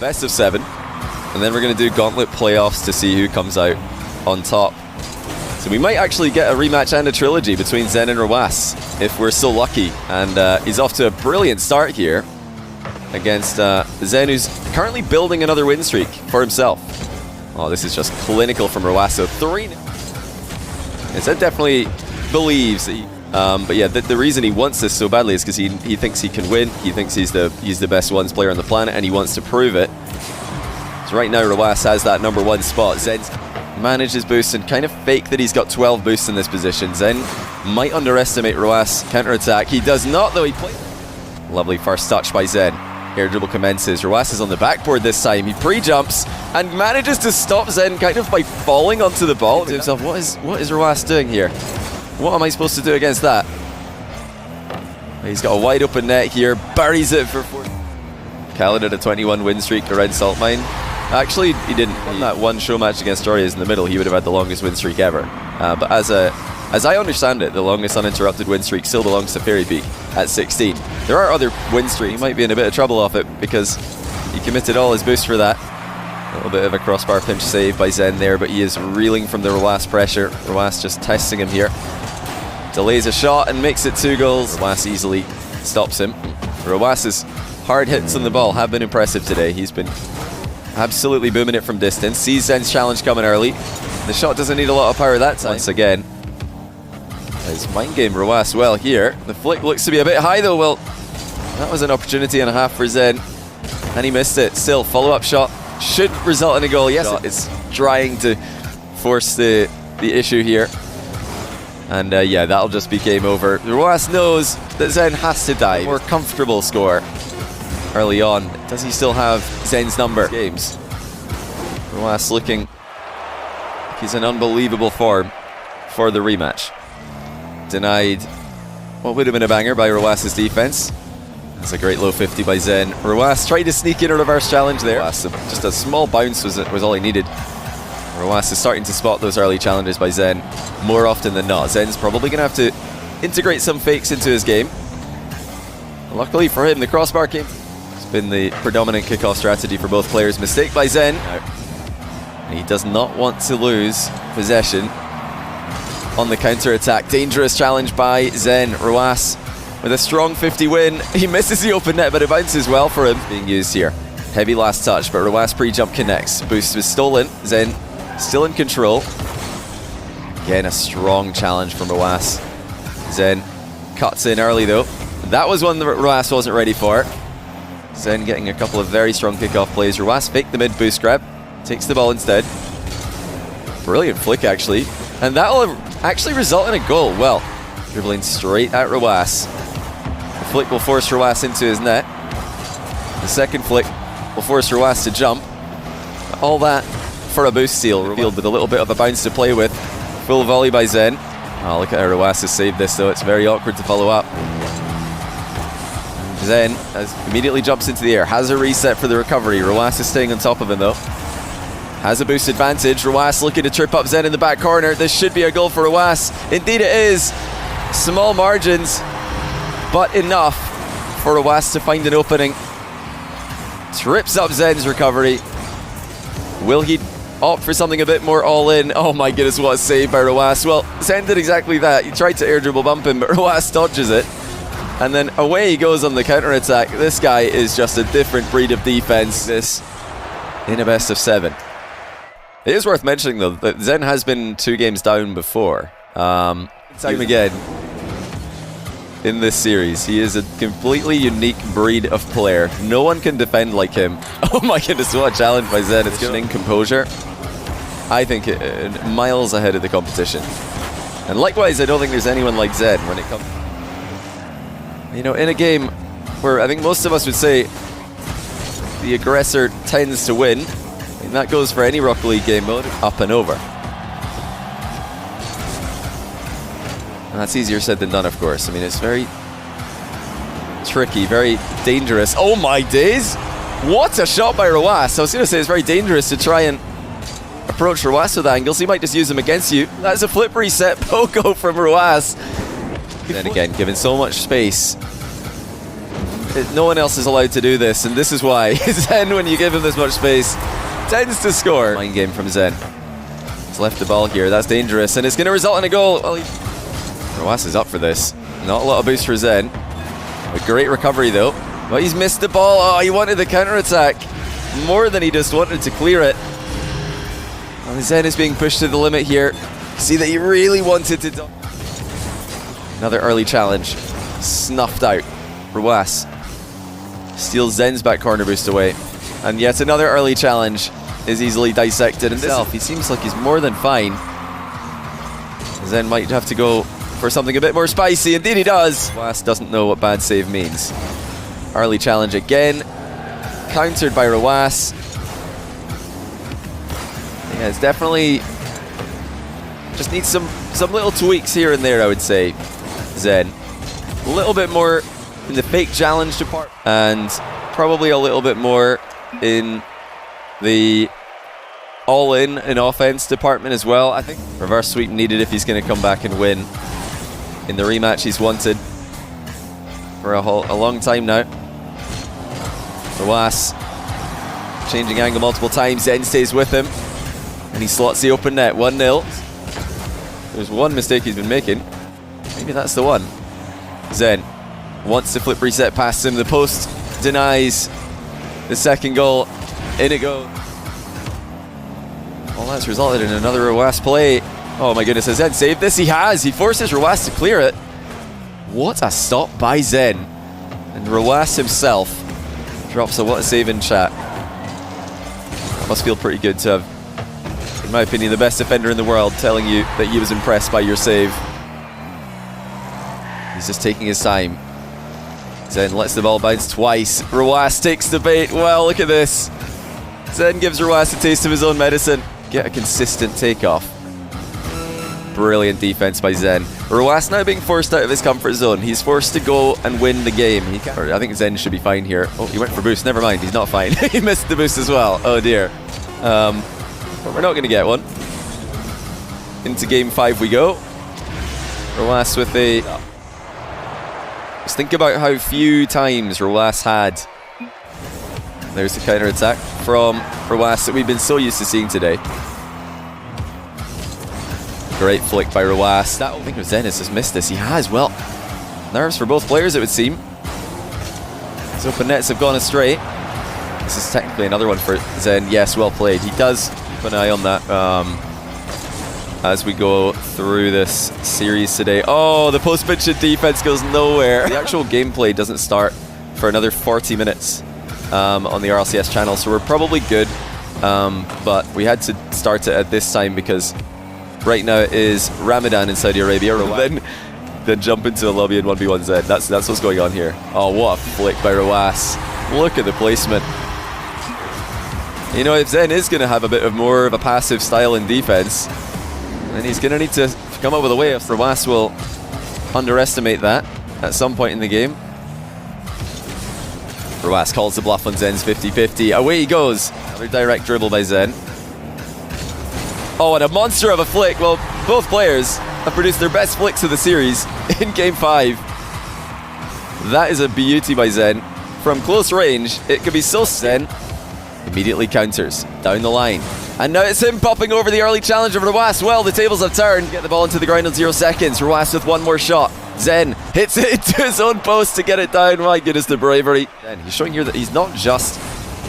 Best of 7. And then we're going to do gauntlet playoffs to see who comes out on top. So we might actually get a rematch and a trilogy between Zen and Rawas if we're so lucky. And he's off to a brilliant start here against Zen, who's currently building another win streak for himself. Oh, this is just clinical from Rawas. So 3. And Zen definitely believes that but yeah, the reason he wants this so badly is because he thinks he can win. He thinks he's the best ones player on the planet, and he wants to prove it. So right now Rawas has that #1 spot. Zen manages boost and kind of fake that he's got 12 boosts in this position. Zen might underestimate Rawas' counterattack. He does not, though. He plays. Lovely first touch by Zen. Air dribble commences. Rawas is on the backboard this time. He pre-jumps and manages to stop Zen kind of by falling onto the ball. To himself, what is Rawas doing here? What am I supposed to do against that? He's got a wide open net here. Buries it for 4. Khaled had a 21 win streak around Salt Mine. Actually, he didn't. On that one show match against Dorias in the middle, he would have had the longest win streak ever. But as I understand it, the longest uninterrupted win streak still belongs to Fairy Peak at 16. There are other win streaks. He might be in a bit of trouble off it because he committed all his boost for that. A little bit of a crossbar pinch save by Zen there, but he is reeling from the Rawas pressure. Rawas just testing him here. Delays a shot and makes it 2 goals. Rawas easily stops him. Rawas's hard hits on the ball have been impressive today. He's been absolutely booming it from distance. Sees Zen's challenge coming early. The shot doesn't need a lot of power that time. Once again, his mind game Rawas well here. The flick looks to be a bit high though. Well, that was an opportunity and a half for Zen, and he missed it. Still, follow-up shot should result in a goal. Yes, it's trying to force the issue here. And yeah, that'll just be game over. Rawas knows that Zen has to die. More comfortable score early on. Does he still have Zen's number? Games. Rawas looking like he's in unbelievable form for the rematch. Denied what would have been a banger by Rawas's defense. That's a great low 50 by Zen. Rawas tried to sneak in a reverse challenge there. Just a small bounce was all he needed. Rawas is starting to spot those early challenges by Zen more often than not. Zen's probably going to have to integrate some fakes into his game. Luckily for him, the crossbar came. It's been the predominant kickoff strategy for both players. Mistake by Zen. He does not want to lose possession on the counter-attack. Dangerous challenge by Zen. Rawas with a strong 50 win. He misses the open net, but it bounces well for him. Being used here. Heavy last touch, but Rawas pre-jump connects. Boost was stolen. Zen still in control. Again, a strong challenge from Rawas. Zen cuts in early though. That was one that Rawas wasn't ready for. Zen getting a couple of very strong kickoff plays. Rawas faked the mid boost grab. Takes the ball instead. Brilliant flick actually. And that'll actually result in a goal. Well, dribbling straight at Rawas. The flick will force Rawas into his net. The second flick will force Rawas to jump. All that for a boost steal. Field with a little bit of a bounce to play with. Full volley by Zen. Oh, look at how Rawas has saved this though. It's very awkward to follow up. Zen immediately jumps into the air. Has a reset for the recovery. Rawas is staying on top of him though. Has a boost advantage. Rawas looking to trip up Zen in the back corner. This should be a goal for Rawas. Indeed it is. Small margins, but enough for Rawas to find an opening. Trips up Zen's recovery. Will he opt for something a bit more all-in? Oh my goodness, what a save by Rawas. Well, Zen did exactly that. He tried to air dribble bump him, but Rawas dodges it. And then away he goes on the counter-attack. This guy is just a different breed of defense. This in a best of 7. It is worth mentioning though that Zen has been 2 games down before. Time again in this series. He is a completely unique breed of player. No one can defend like him. Oh my goodness, what a challenge by Zen. It's in composure. I think miles ahead of the competition. And likewise, I don't think there's anyone like Zen when it comes... You know, in a game where I think most of us would say the aggressor tends to win, and that goes for any Rocket League game mode, up and over. And that's easier said than done, of course. I mean, it's very tricky, very dangerous. Oh my days! What a shot by Rawas! I was going to say it's very dangerous to try and approach Rawas with angles. He might just use them against you. That's a flip reset pogo from Rawas. Then again, given so much space, No one else is allowed to do this, and this is why. Zen, when you give him this much space, tends to score. Mind game from Zen. He's left the ball here. That's dangerous, and it's going to result in a goal. Well, rw9 is up for this. Not a lot of boost for Zen. A great recovery, though. But he's missed the ball. Oh, he wanted the counter-attack more than he just wanted to clear it. And Zen is being pushed to the limit here. See that he really wanted to... Another early challenge. Snuffed out. rw9 steals Zen's back corner boost away. And yet another early challenge is easily dissected himself. He seems like he's more than fine. Zen might have to go for something a bit more spicy. Indeed he does. rw9 doesn't know what bad save means. Early challenge again. Countered by rw9. Yeah, it's definitely... just needs some little tweaks here and there, I would say. Zen. A little bit more in the fake challenge department. And probably a little bit more in the all-in offense department as well, I think. Reverse sweep needed if he's going to come back and win in the rematch he's wanted for a long time now. rw9 changing angle multiple times. Zen stays with him. And he slots the open net. 1-0. There's one mistake he's been making. Maybe that's the one. Zen wants to flip reset past him. The post denies the second goal. In it goes. Well, that's resulted in another rw9 play. Oh my goodness, has Zen saved this? He has. He forces rw9 to clear it. What a stop by Zen. And rw9 himself drops a what a save in chat. That must feel pretty good to have, in my opinion, the best defender in the world telling you that he was impressed by your save. He's just taking his time. Zen lets the ball bounce twice. rw9 takes the bait. Well, look at this. Zen gives rw9 a taste of his own medicine. Get a consistent takeoff. Brilliant defense by Zen. rw9 now being forced out of his comfort zone. He's forced to go and win the game. I think Zen should be fine here. Oh, he went for boost. Never mind. He's not fine. He missed the boost as well. Oh dear. But we're not going to get one. Into game 5 we go. rw9 with a... Just think about how few times rw9 had. There's the counter attack from rw9 that we've been so used to seeing today. Great flick by rw9. I think Zen has missed this. He has. Well, nerves for both players, it would seem. His open nets have gone astray. This is technically another one for Zen. Yes, well played. He does keep an eye on that as we go through this series today. Oh, the post-pitch defense goes nowhere. The actual gameplay doesn't start for another 40 minutes on the RLCS channel, so we're probably good. But we had to start it at this time because right now it is Ramadan in Saudi Arabia. Then jump into a lobby and 1v1 Zen. That's what's going on here. Oh, what a flick by rw9. Look at the placement. You know, if Zen is going to have a bit of more of a passive style in defense, then he's going to need to come up with a way. If rw9 will underestimate that at some point in the game. rw9 calls the bluff on Zen's 50-50. Away he goes. Another direct dribble by Zen. Oh, and a monster of a flick. Well, both players have produced their best flicks of the series in game 5. That is a beauty by Zen. From close range, it could be so... Zen immediately counters down the line. And now it's him popping over the early challenge of rw9. Well, the tables have turned. Get the ball into the ground in 0 seconds. rw9 with one more shot. Zen hits it into his own post to get it down. My goodness, the bravery. And he's showing here that he's not just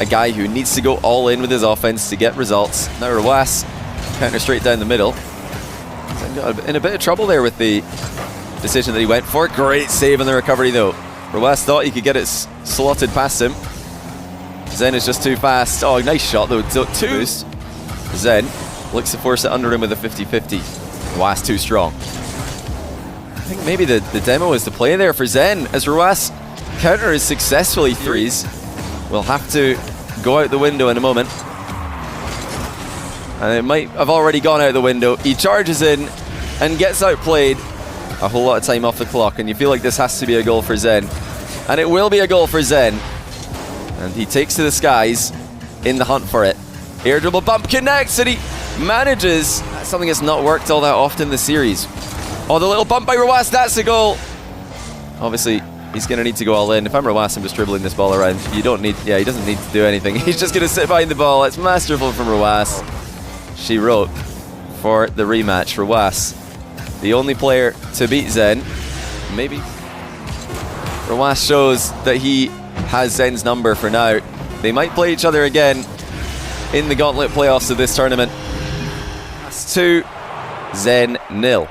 a guy who needs to go all in with his offense to get results. Now rw9 counter straight down the middle. In a bit of trouble there with the decision that he went for. Great save on the recovery though. rw9 thought he could get it slotted past him. Zen is just too fast. Oh, nice shot though. Two. Zen looks to force it under him with a 50-50. rw9 too strong. I think maybe the demo is the play there for Zen, as rw9 counter is successfully threes. We'll have to go out the window in a moment. And it might have already gone out the window. He charges in and gets outplayed. A whole lot of time off the clock, and you feel like this has to be a goal for Zen. And it will be a goal for Zen. And he takes to the skies in the hunt for it. Air dribble bump connects, and he manages. That's something that's not worked all that often this series. Oh, the little bump by rw9, that's a goal. Obviously, He's going to need to go all in. If I'm Rawas, I'm just dribbling this ball around. You don't need... Yeah, he doesn't need to do anything. He's just going to sit behind the ball. It's masterful from Rawas. She wrote for the rematch. Rawas, the only player to beat Zen. Maybe. Rawas shows that he has Zen's number for now. They might play each other again in the Gauntlet playoffs of this tournament. That's 2, Zen 0.